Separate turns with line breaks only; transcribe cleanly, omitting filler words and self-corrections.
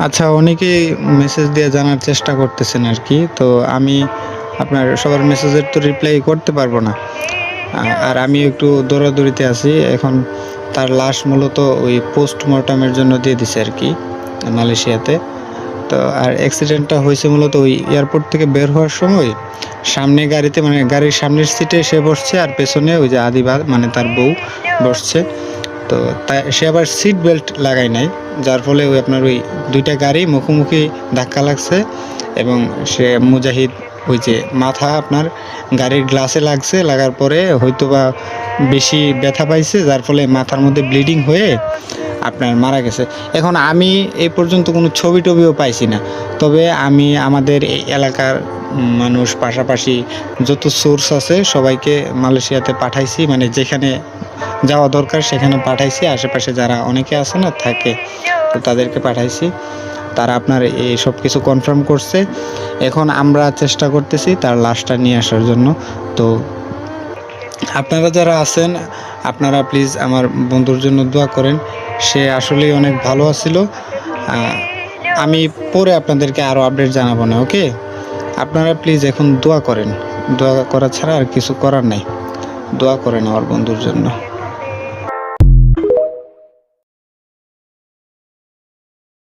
আচ্ছা, অনেকেই মেসেজ দিয়ে জানার চেষ্টা করতেছেন আরকি। তো আমি আপনার সবার মেসেজের তো রিপ্লাই করতে পারবো না। আর আমি একটু দৌড়াদৌড়িতে আছি। এখন তার লাশ মূলত ওই পোস্টমর্টমের জন্য দিয়ে দিছে আরকি মালয়েশিয়াতে। তো আর অ্যাক্সিডেন্টটা হইছে মূলত ওই এয়ারপোর্ট থেকে বের হওয়ার সময় সামনে গাড়িতে মানে গাড়ির সামনের সিটে সে বসছে আর পেছনে ওই যে আদিবা মানে তার বউ বসছে। তো সে আবার সিট বেল্ট লাগায় নাই, যার ফলে ওই আপনার ওই ২ টা গাড়ি মুখোমুখি ধাক্কা লাগছে এবং সে মুজাহিদ ওই যে মাথা আপনার গাড়ির গ্লাসে লাগছে, লাগার পরে হয়তোবা বেশি ব্যথা পাইছে, যার ফলে মাথার মধ্যে ব্লিডিং হয়ে আপনার মারা গেছে। এখন আমি এই পর্যন্ত কোনো ছবি-টবিও পাইছি না। তবে আমি আমাদের এই এলাকার মানুষ পাশাপাশি যত সোর্স আছে সবাইকে মালয়েশিয়াতে পাঠাইছি। মানে যেখানে যাওয়া দরকার সেখানে পাঠাইছি। আশেপাশে যারা অনেকে আছে না থাকে, তো তাদেরকে পাঠাইছি। তারা আপনার এই সব কিছু কনফার্ম করছে। এখন আমরা চেষ্টা করতেছি তার লাশটা নিয়ে আসার জন্য। তো আপনারা যারা আছেন আপনারা প্লিজ আমার বন্ধুর জন্য দোয়া করেন। সে আসলেই অনেক ভালো আছিল। আমি পরে আপনাদেরকে আরও আপডেট জানাবো না, ওকে? আপনারা প্লিজ এখন দোয়া করেন। দোয়া করা ছাড়া আর কিছু করার নাই। দোয়া করেন আমার বন্ধুর জন্য।